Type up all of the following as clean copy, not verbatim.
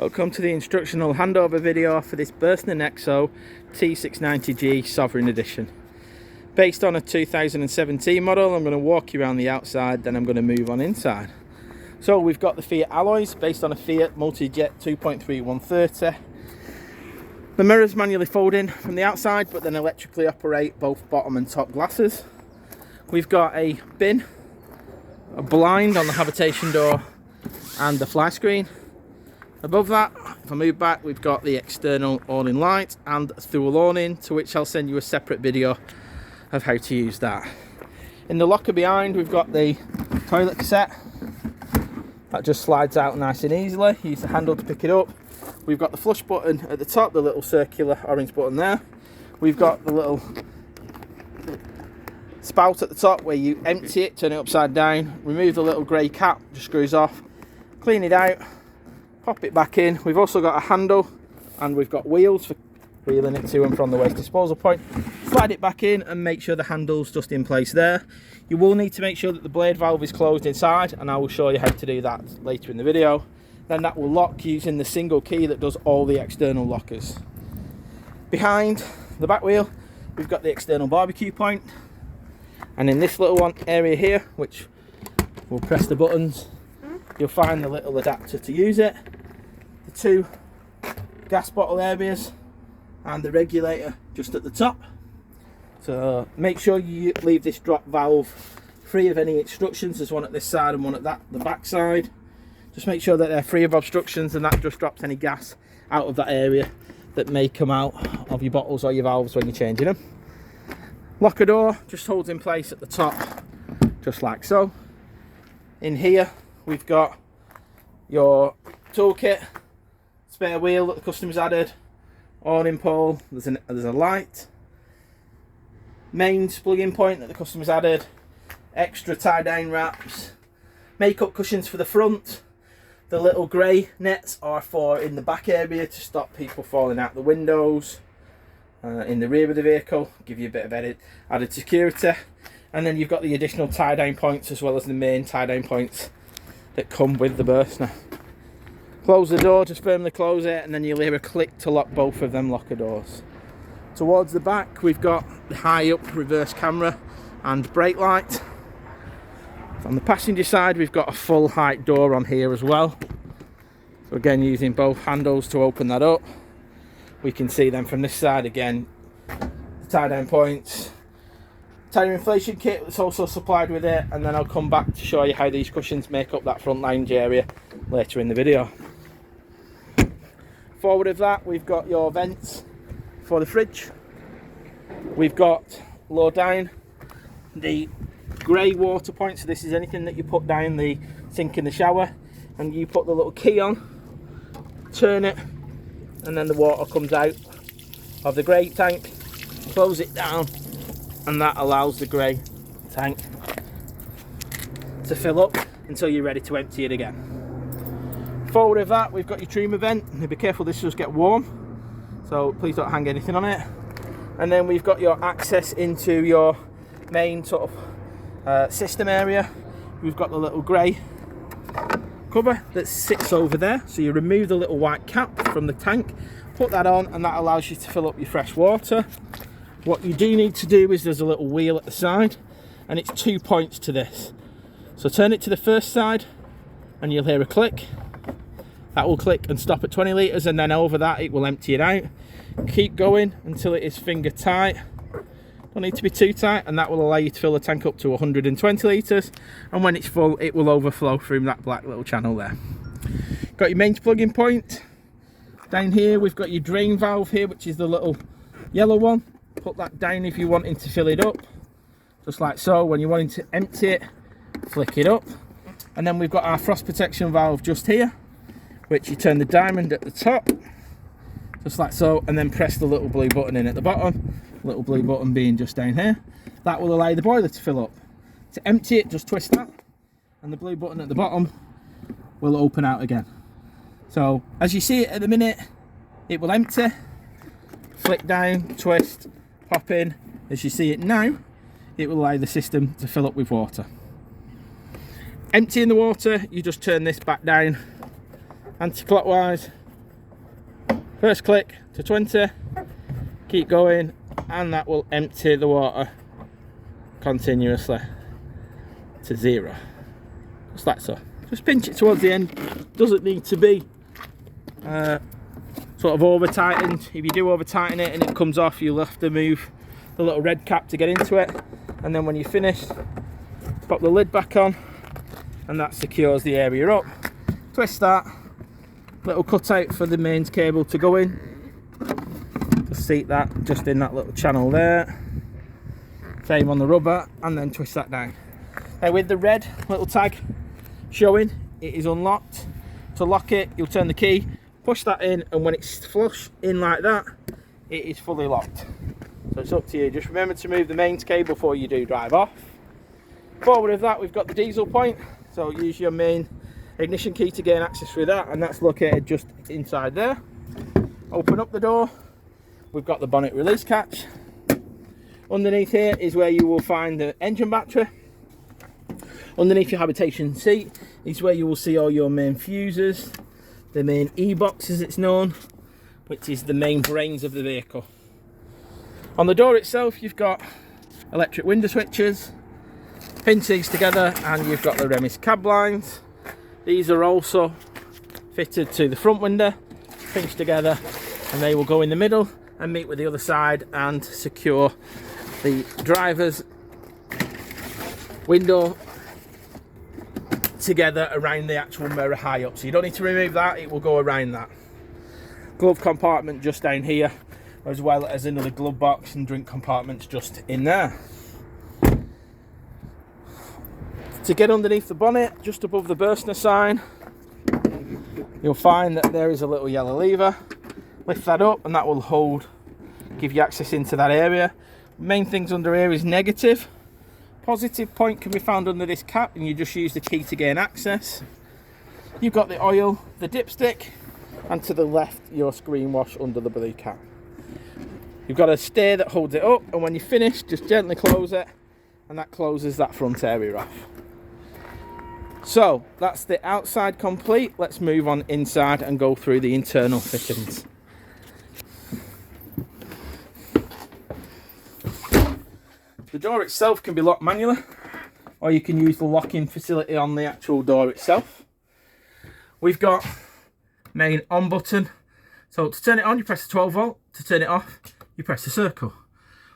Welcome to the instructional handover video for this Burstner Nexxo T690G Sovereign Edition. Based on a 2017 model, I'm going to walk you around the outside, then I'm going to move on inside. So we've got the Fiat alloys based on a Fiat Multijet 2.3 130. The mirrors manually fold in from the outside, but then electrically operate both bottom and top glasses. We've got a bin, a blind on the habitation door and the fly screen. Above that, if I move back, we've got the external awning light and through awning, to which I'll send you a separate video of how to use that. In the locker behind, we've got the toilet cassette. That just slides out nice and easily. Use the handle to pick it up. We've got the flush button at the top, the little circular orange button there. We've got the little spout at the top where you empty it, turn it upside down, remove the little grey cap, just screws off, clean it out, pop it back in. We've also got a handle and we've got wheels for wheeling it to and from the waste disposal point. Slide it back in and make sure the handle's just in place there. You will need to make sure that the blade valve is closed inside, and I will show you how to do that later in the video. Then that will lock using the single key that does all the external lockers. Behind the back wheel, we've got the external barbecue point, and in this little one area here, which we'll press the buttons, you'll find the little adapter to use it, the two gas bottle areas and the regulator just at the top. So make sure you leave this drop valve free of any obstructions. There's one at this side and one at the back side. Just make sure that they're free of obstructions, and that just drops any gas out of that area that may come out of your bottles or your valves when you're changing them. Locker door just holds in place at the top, just like so. In here we've got your toolkit, spare wheel that the customer's added, awning pole, there's a light, mains plug-in point that the customer's added, extra tie-down wraps, make-up cushions for the front. The little grey nets are for in the back area to stop people falling out the windows. In the rear of the vehicle, give you a bit of added security. And then you've got the additional tie-down points as well as the main tie-down points that come with the Burstner. Close the door, just firmly close it, and then you'll hear a click to lock both of them locker doors. Towards the back, we've got the high-up reverse camera and brake light. On the passenger side, we've got a full height door on here as well. So again, using both handles to open that up. We can see them from this side again, the tie-down points, tyre inflation kit that's also supplied with it, and then I'll come back to show you how these cushions make up that front lounge area later in the video. Forward of that, we've got your vents for the fridge. We've got low down the grey water point, so this is anything that you put down the sink in the shower, and you put the little key on, turn it, and then the water comes out of the grey tank, close it down, and that allows the grey tank to fill up until you're ready to empty it again. Forward of that, we've got your trima vent. Now be careful, this does get warm, so please don't hang anything on it. And then we've got your access into your main sort of system area. We've got the little grey cover that sits over there, so you remove the little white cap from the tank, put that on, and that allows you to fill up your fresh water. What you do need to do is there's a little wheel at the side, and it's 2 points to this. So turn it to the first side and you'll hear a click. That will click and stop at 20 litres, and then over that it will empty it out. Keep going until it is finger tight. Don't need to be too tight, and that will allow you to fill the tank up to 120 litres, and when it's full it will overflow through that black little channel there. Got your mains plug-in point. Down here we've got your drain valve here, which is the little yellow one. Put that down if you're wanting to fill it up, just like so. When you're wanting to empty it, flick it up. And then we've got our frost protection valve just here, which you turn the diamond at the top, just like so, and then press the little blue button in at the bottom. Little blue button being just down here. That will allow the boiler to fill up. To empty it, just twist that, and the blue button at the bottom will open out again. So as you see it at the minute, it will empty, flick down, twist, pop in. As you see it now, it will allow the system to fill up with water. Emptying the water, you just turn this back down anti-clockwise, First click to 20, keep going, and that will empty the water continuously to 0. Just like so. Just pinch it towards the end. Doesn't need to be sort of over tightened. If you do over tighten it and it comes off, you'll have to move the little red cap to get into it, and then when you're finished, pop the lid back on, and that secures the area up. Twist that, little cutout for the mains cable to go in. Just seat that just in that little channel there. Same on the rubber, and then twist that down. Now with the red little tag showing, it is unlocked. To lock it, you'll turn the key, push that in, and when it's flush in like that, it is fully locked. So it's up to you. Just remember to move the mains cable before you do drive off. Forward of that, we've got the diesel point, so use your main ignition key to gain access through that, and that's located just inside there. Open up the door, we've got the bonnet release catch. Underneath here is where you will find the engine battery. Underneath your habitation seat is where you will see all your main fuses, the main E-box as it's known, which is the main brains of the vehicle. On the door itself, you've got electric window switches, pinch these together, and you've got the Remis cab lines. These are also fitted to the front window, pinch together, and they will go in the middle and meet with the other side and secure the driver's window together around the actual mirror high up. So you don't need to remove that, it will go around that. Glove compartment just down here, as well as another glove box and drink compartments just in there. To get underneath the bonnet, just above the Burstner sign, you'll find that there is a little yellow lever. Lift that up and that will hold, give you access into that area. Main things under here is negative. Positive point can be found under this cap, and you just use the key to gain access. You've got the oil, the dipstick, and to the left your screen wash under the blue cap. You've got a stair that holds it up, and when you're finished, just gently close it, and that closes that front area off. So that's the outside complete. Let's move on inside and go through the internal fittings. The door itself can be locked manually, or you can use the locking facility on the actual door itself. We've got main on button. So to turn it on, you press the 12 volt. To turn it off, you press the circle.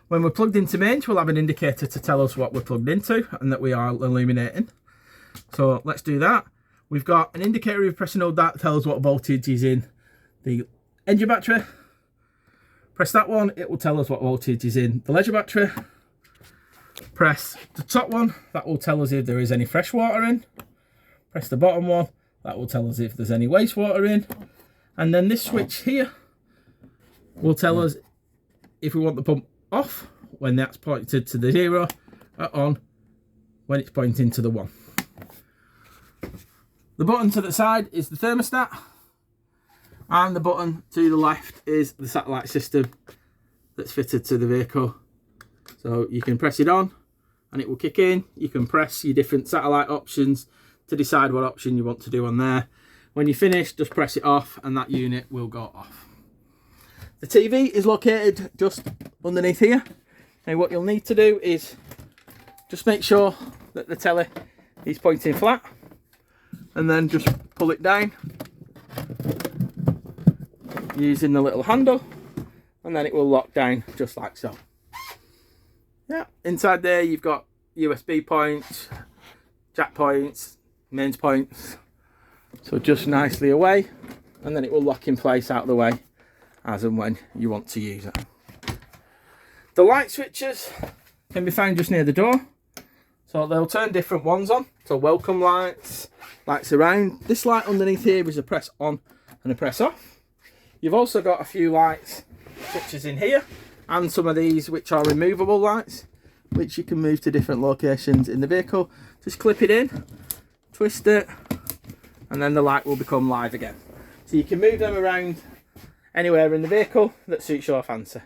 When we're plugged into mains, we'll have an indicator to tell us what we're plugged into and that we are illuminating. So let's do that. We've got an indicator, if you press and hold that, tells what voltage is in the engine battery. Press that one, it will tell us what voltage is in the leisure battery. Press the top one, that will tell us if there is any fresh water in. Press the bottom one, that will tell us if there's any wastewater in. And then this switch here will tell us if we want the pump off when that's pointed to the 0, or on when it's pointing to the 1. The button to the side is the thermostat, and the button to the left is the satellite system that's fitted to the vehicle. So you can press it on and it will kick in. You can press your different satellite options to decide what option you want to do on there. When you finish, just press it off and that unit will go off. The TV is located just underneath here. Now what you'll need to do is just make sure that the telly is pointing flat, and then just pull it down using the little handle, and then it will lock down just like so. Yeah, inside there you've got USB points, jack points, mains points, so just nicely away, and then it will lock in place out of the way as and when you want to use it. The light switches can be found just near the door, so they'll turn different ones on. So welcome lights, lights around. This light underneath here is a press on and a press off. You've also got a few lights switches in here, and some of these which are removable lights, which you can move to different locations in the vehicle. Just clip it in, twist it, and then the light will become live again. So you can move them around anywhere in the vehicle that suits your fancy.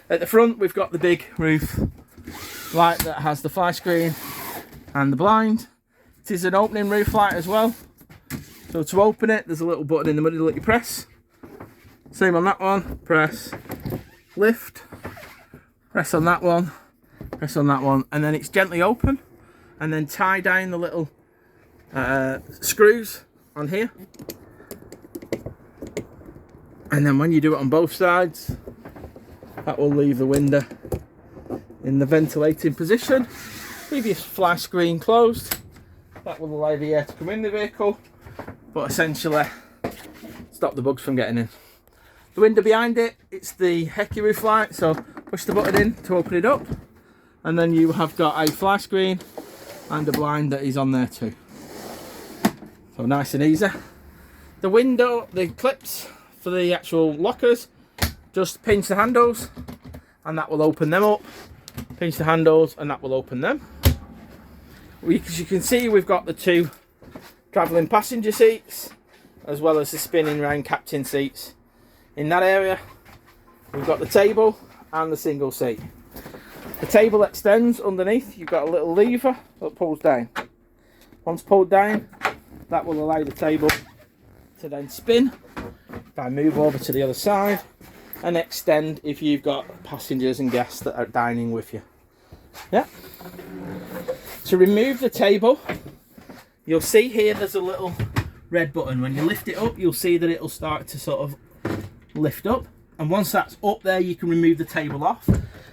At the front we've got the big roof light that has the fly screen and the blind. It is an opening roof light as well. So to open it, there's a little button in the middle that you press. Same on that one, press, lift, press on that one, press on that one, and then it's gently open, and then tie down the little screws on here. And then when you do it on both sides, that will leave the window in the ventilating position. Leave your fly screen closed. That will allow the air to come in the vehicle, but essentially stop the bugs from getting in. The window behind it, it's the Hecky roof light, so push the button in to open it up, and then you have got a fly screen and a blind that is on there too. So nice and easy. The window, the clips for the actual lockers, just pinch the handles and that will open them up. Pinch the handles and that will open them. As you can see, we've got the two travelling passenger seats as well as the spinning round captain seats. In that area we've got the table and the single seat. The table extends underneath. You've got a little lever that pulls down. Once pulled down, that will allow the table to then spin. If I move over to the other side and extend if you've got passengers and guests that are dining with you. Yeah. To remove the table, you'll see here there's a little red button. When you lift it up, you'll see that it'll start to sort of lift up, and once that's up there you can remove the table off,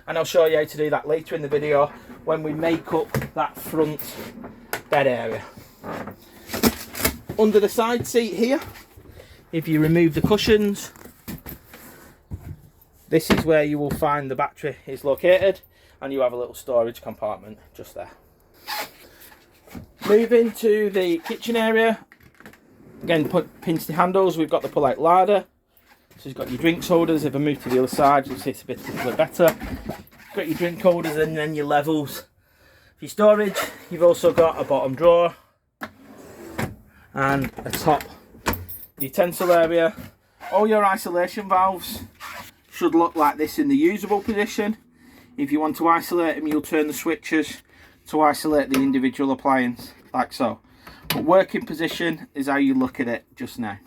and I'll show you how to do that later in the video when we make up that front bed area. Under the side seat here, if you remove the cushions, this is where you will find the battery is located, and you have a little storage compartment just there. Moving to the kitchen area, again pinch the handles. We've got the pull out ladder, so you've got your drinks holders. If I move to the other side, you'll see it's a bit better. You've got your drink holders and then your levels. For your storage, you've also got a bottom drawer and a top utensil area. All your isolation valves should look like this in the usable position. If you want to isolate them, you'll turn the switches to isolate the individual appliance, like so. But working position is how you look at it just now.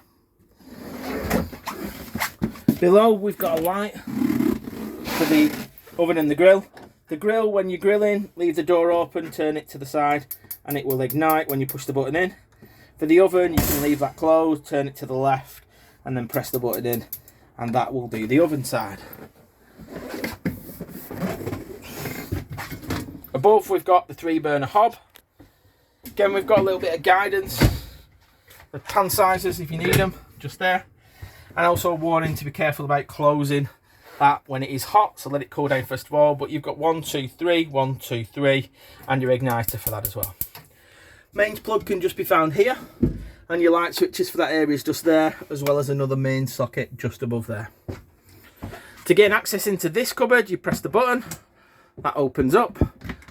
Below we've got a light for the oven and the grill. The grill, when you're grilling, leave the door open, turn it to the side, and it will ignite when you push the button in. For the oven, you can leave that closed, turn it to the left, and then press the button in, and that will do the oven side. Above we've got the 3 burner hob. Again, we've got a little bit of guidance, the pan sizes if you need them, just there. And also a warning to be careful about closing that when it is hot, so let it cool down first of all. But you've got 1, 2, 3, 1, 2, 3, and your igniter for that as well. Mains plug can just be found here, and your light switches for that area is just there, as well as another main socket just above there. To gain access into this cupboard, you press the button, that opens up.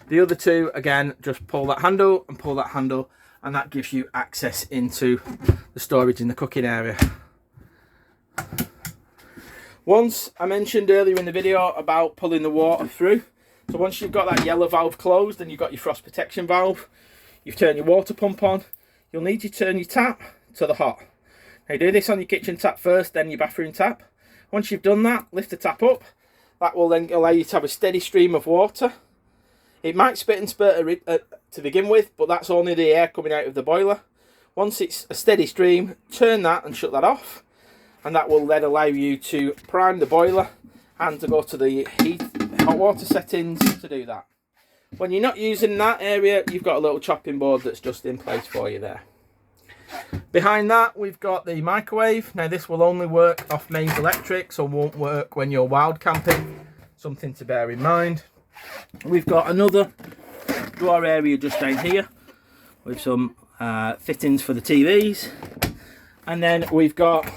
The other two, again, just pull that handle and pull that handle, and that gives you access into the storage in the cooking area. Once I mentioned earlier in the video about pulling the water through. So once you've got that yellow valve closed and you've got your frost protection valve, you've turned your water pump on, you'll need to turn your tap to the hot. Now you do this on your kitchen tap first, then your bathroom tap. Once you've done that, lift the tap up. That will then allow you to have a steady stream of water. It might spit and spurt to begin with, but that's only the air coming out of the boiler. Once it's a steady stream, turn that and shut that off. And that will then allow you to prime the boiler and to go to the hot water settings to do that. When you're not using that area, you've got a little chopping board that's just in place for you there. Behind that, we've got the microwave. Now this will only work off mains electric, so won't work when you're wild camping. Something to bear in mind. We've got another drawer area just down here with some fittings for the TVs. And then we've got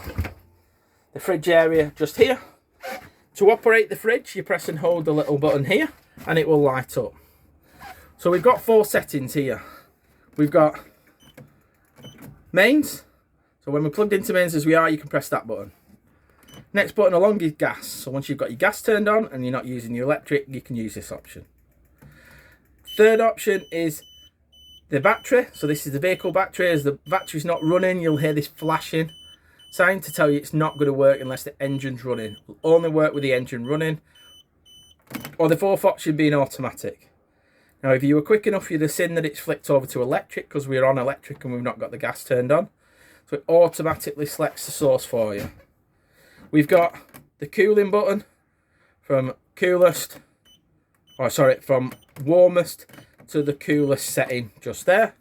the fridge area just here. To operate the fridge, you press and hold the little button here and it will light up. So we've got 4 settings here. We've got mains. So when we're plugged into mains as we are, you can press that button. Next button along is gas. So once you've got your gas turned on and you're not using your electric, you can use this option. Third option is the battery. So this is the vehicle battery. As the battery's not running, you'll hear this flashing. sign to tell you it's not going to work unless the engine's running. It will only work with the engine running, or the fourth option being automatic. Now, if you were quick enough, you'd have seen that it's flicked over to electric because we're on electric and we've not got the gas turned on. So it automatically selects the source for you. We've got the cooling button from from warmest to the coolest setting just there.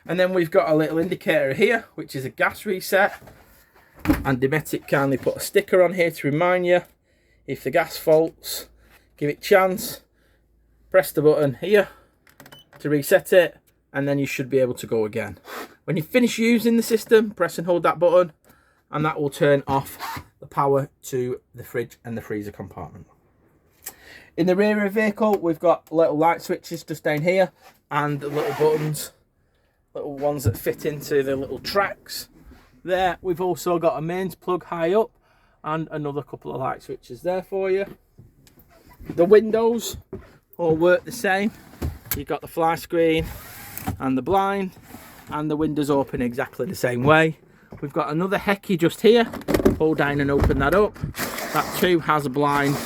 And then we've got a little indicator here, which is a gas reset. And Dometic kindly put a sticker on here to remind you if the gas faults, give it a chance, press the button here to reset it, and then you should be able to go again. When you finish using the system, press and hold that button, and that will turn off the power to the fridge and the freezer compartment. In the rear of the vehicle, we've got little light switches just down here, and the little buttons, little ones that fit into the little tracks there. We've also got a mains plug high up, and another couple of light switches there for you. The windows all work the same. You've got the fly screen and the blind, and the windows open exactly the same way. We've got another hecky just here. Pull down and open that up. That too has a blind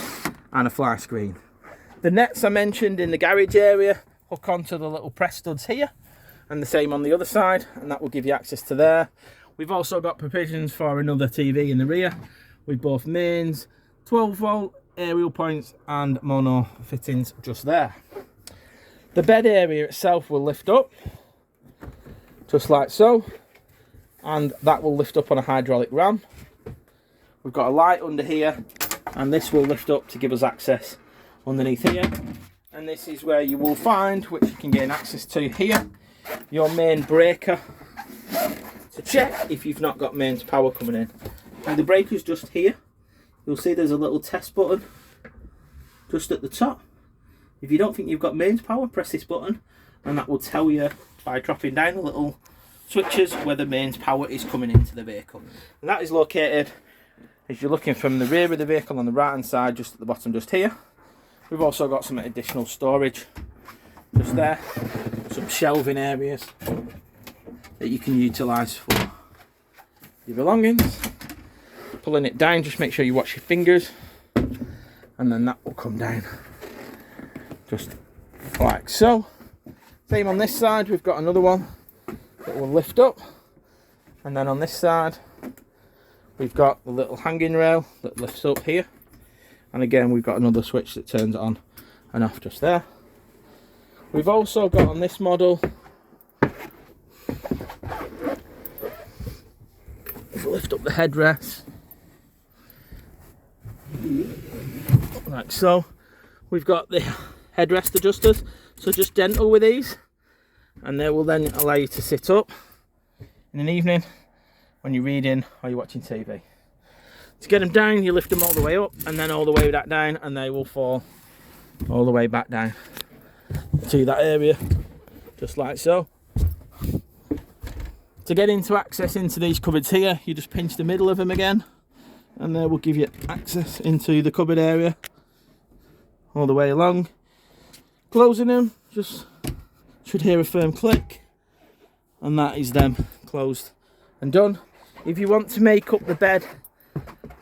and a fly screen. The nets I mentioned in the garage area hook onto the little press studs here, and the same on the other side, and that will give you access to there. We've also got provisions for another TV in the rear with both mains, 12 volt aerial points and mono fittings just there. The bed area itself will lift up just like so, and that will lift up on a hydraulic ram. We've got a light under here, and this will lift up to give us access underneath here, and this is where you will find, which you can gain access to here, your main breaker to check if you've not got mains power coming in. Now the breaker's just here. You'll see there's a little test button just at the top. If you don't think you've got mains power, press this button, and that will tell you by dropping down the little switches whether mains power is coming into the vehicle. And that is located, as you're looking from the rear of the vehicle on the right hand side, just at the bottom just here. We've also got some additional storage just there, some shelving areas that you can utilise for your belongings. Pulling it down, just make sure you watch your fingers, and then that will come down just like so. Same on this side, we've got another one that will lift up, and then on this side we've got the little hanging rail that lifts up here, and again we've got another switch that turns it on and off just there. We've also got on this model, lift up the headrest like so. We've got the headrest adjusters, so just gentle with these, and they will then allow you to sit up in an evening when you're reading or you're watching TV. To get them down, you lift them all the way up and then all the way back down, and they will fall all the way back down to that area just like so. To get into access into these cupboards here, you just pinch the middle of them again, and they will give you access into the cupboard area all the way along. Closing them, just should hear a firm click, and that is them closed and done. If you want to make up the bed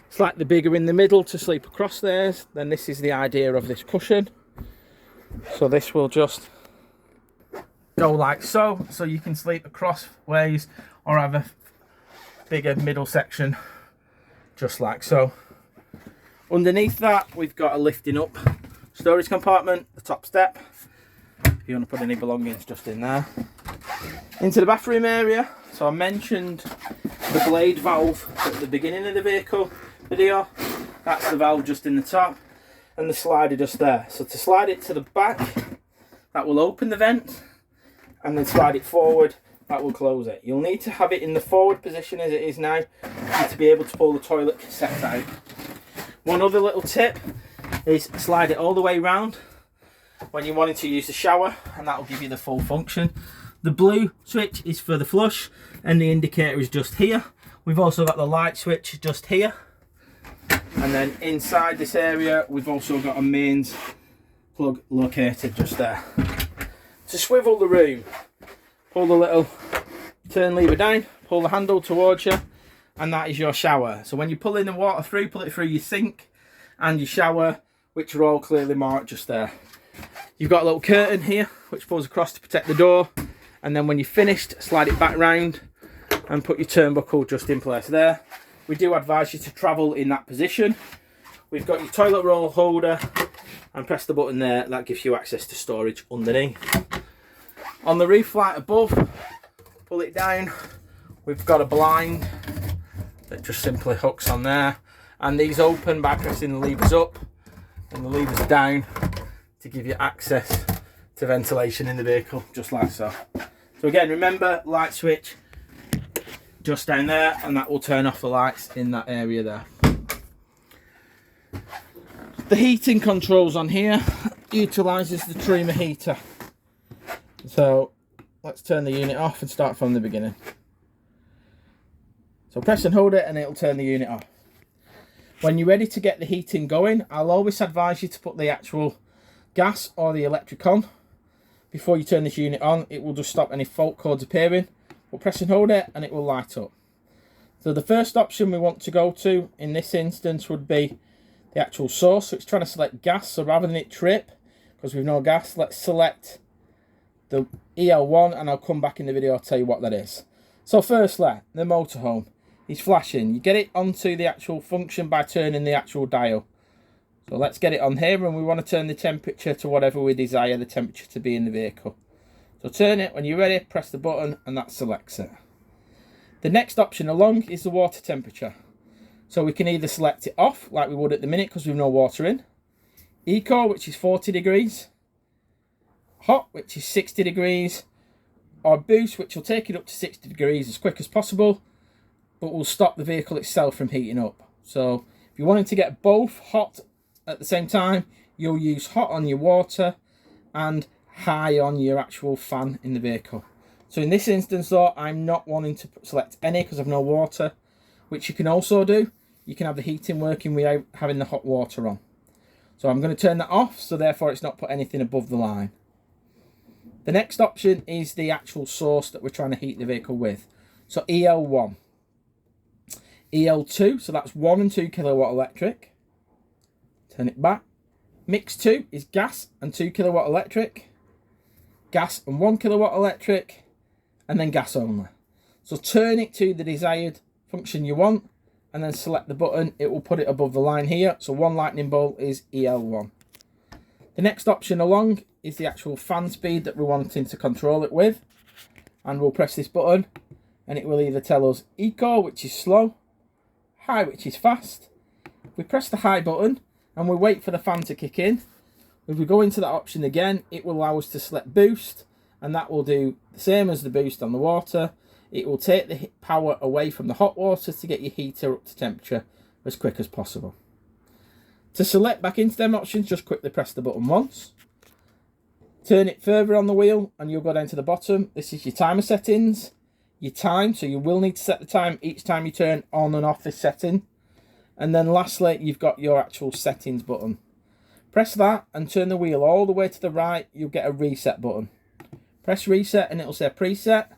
slightly bigger in the middle to sleep across theirs, then this is the idea of this cushion. So this will just go like so, so you can sleep across ways or have a bigger middle section just like so. Underneath that we've got a lifting up storage compartment, the top step, if you want to put any belongings just in there. Into the bathroom area, so I mentioned the blade valve at the beginning of the vehicle video. That's the valve just in the top, and the slider just there. So to slide it to the back, that will open the vent, and then slide it forward, that will close it. You'll need to have it in the forward position as it is now to be able to pull the toilet cassette out. One other little tip is slide it all the way round when you're wanting to use the shower, and that will give you the full function. The blue switch is for the flush, and the indicator is just here. We've also got the light switch just here, and then inside this area we've also got a mains plug located just there. To swivel the room, pull the little turn lever down, pull the handle towards you, and that is your shower. So when you pull in the water through, pull it through your sink and your shower, which are all clearly marked just there. You've got a little curtain here which pulls across to protect the door, and then when you're finished, slide it back round and put your turnbuckle just in place there. We do advise you to travel in that position. We've got your toilet roll holder, and press the button there, that gives you access to storage underneath. On the roof light above, pull it down, we've got a blind that just simply hooks on there, and these open by pressing the levers up and the levers down to give you access to ventilation in the vehicle, just like so. So again, remember, light switch just down there, and that will turn off the lights in that area there. The heating controls on here utilises the Truma heater. So let's turn the unit off and start from the beginning. So press and hold it and it'll turn the unit off. When you're ready to get the heating going, I'll always advise you to put the actual gas or the electric on. Before you turn this unit on, it will just stop any fault codes appearing. But press and hold it and it will light up. So the first option we want to go to in this instance would be the actual source. So it's trying to select gas, so rather than it trip, because we've no gas, let's select the EL1, and I'll come back in the video, I'll tell you what that is. So firstly, the motorhome is flashing. You get it onto the actual function by turning the actual dial. So let's get it on here, and we want to turn the temperature to whatever we desire the temperature to be in the vehicle. So turn it, when you're ready, press the button, and that selects it. The next option along is the water temperature. So we can either select it off, like we would at the minute because we've no water in. Eco, which is 40 degrees. Hot, which is 60 degrees. Or boost, which will take it up to 60 degrees as quick as possible, but will stop the vehicle itself from heating up. So if you're wanting to get both hot at the same time, you'll use hot on your water and high on your actual fan in the vehicle. So in this instance though, I'm not wanting to select any because I've no water, which you can also do. You can have the heating working without having the hot water on. So I'm going to turn that off, so therefore it's not put anything above the line. The next option is the actual source that we're trying to heat the vehicle with. So EL1. EL2, so that's 1 and 2 kilowatt electric. Turn it back. Mix 2 is gas and 2 kilowatt electric. Gas and 1 kilowatt electric. And then gas only. So turn it to the desired function you want, and then select the button. It will put it above the line here. So 1 lightning bolt is EL1. The next option along is the actual fan speed that we're wanting to control it with, and we'll press this button and it will either tell us eco, which is slow, high, which is fast. We press the high button and we wait for the fan to kick in. If we go into that option again, it will allow us to select boost, and that will do the same as the boost on the water. It will take the power away from the hot water to get your heater up to temperature as quick as possible. To select back into them options, just quickly press the button once. Turn it further on the wheel and you'll go down to the bottom. This is your timer settings, your time. So you will need to set the time each time you turn on and off this setting. And then lastly, you've got your actual settings button. Press that and turn the wheel all the way to the right. You'll get a reset button. Press reset and it will say preset.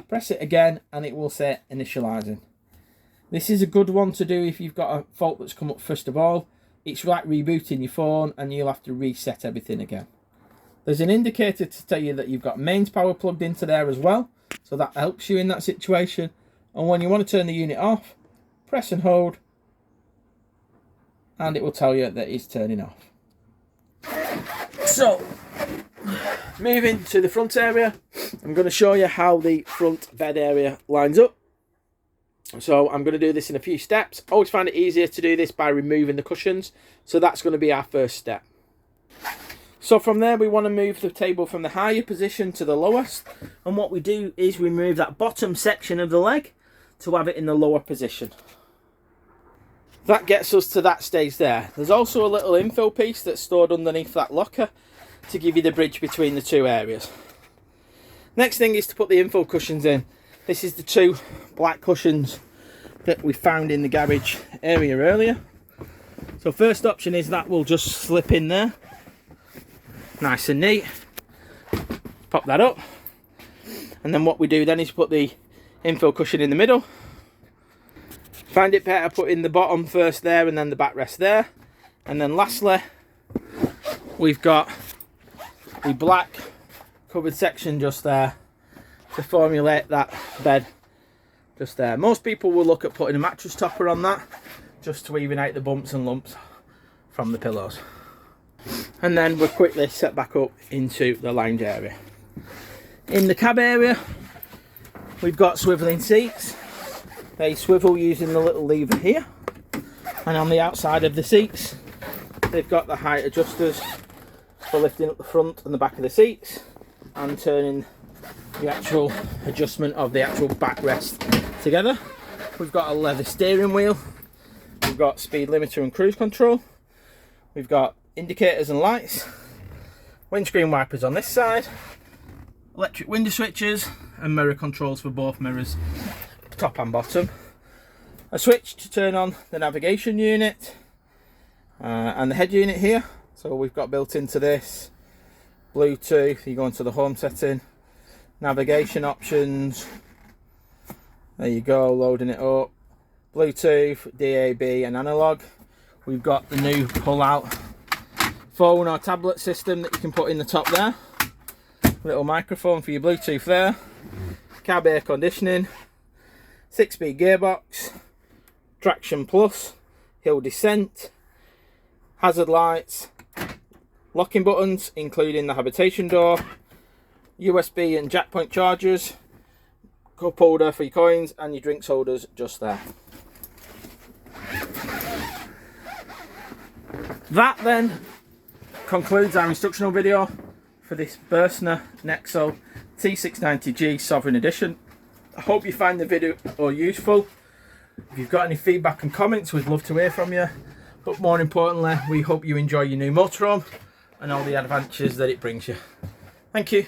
Press it again and it will say initializing. This is a good one to do if you've got a fault that's come up first of all. It's like rebooting your phone and you'll have to reset everything again. There's an indicator to tell you that you've got mains power plugged into there as well, so that helps you in that situation. And when you want to turn the unit off, press and hold and it will tell you that it's turning off. So moving to the front area, I'm going to show you how the front bed area lines up. So I'm going to do this in a few steps. I always find it easier to do this by removing the cushions. So that's going to be our first step. So from there we want to move the table from the higher position to the lowest. And what we do is remove that bottom section of the leg to have it in the lower position. That gets us to that stage there. There's also a little infill piece that's stored underneath that locker to give you the bridge between the two areas. Next thing is to put the infill cushions in. This is the 2 black cushions that we found in the garage area earlier. So first option is that will just slip in there. Nice and neat. Pop that up. And then what we do then is put the infill cushion in the middle. Find it better putting the bottom first there and then the backrest there. And then lastly, we've got the black covered section just there to formulate that bed just there. Most people will look at putting a mattress topper on that just to even out the bumps and lumps from the pillows. And then we'll quickly set back up into the lounge area. In the cab area, we've got swiveling seats. They swivel using the little lever here. And on the outside of the seats, they've got the height adjusters for lifting up the front and the back of the seats and turning the actual adjustment of the actual backrest together. We've got a leather steering wheel. We've got speed limiter and cruise control. We've got indicators and lights. Windscreen wipers on this side. Electric window switches and mirror controls for both mirrors, top and bottom. A switch to turn on the navigation unit and the head unit here. So we've got built into this Bluetooth. You go into the home setting, navigation options. There you go, loading it up. Bluetooth, DAB and analog. We've got the new pull-out phone or tablet system that you can put in the top there. Little microphone for your Bluetooth there. Cab air conditioning. 6-speed gearbox. Traction plus. Hill descent. Hazard lights. Locking buttons, including the habitation door. USB and jack point chargers. Cup holder for your coins and your drinks holders just there. That then concludes our instructional video for this Burstner Nexxo T690G Sovereign Edition. I hope you find the video useful. If you've got any feedback and comments, we'd love to hear from you. But more importantly, we hope you enjoy your new motorhome and all the adventures that it brings you. Thank you.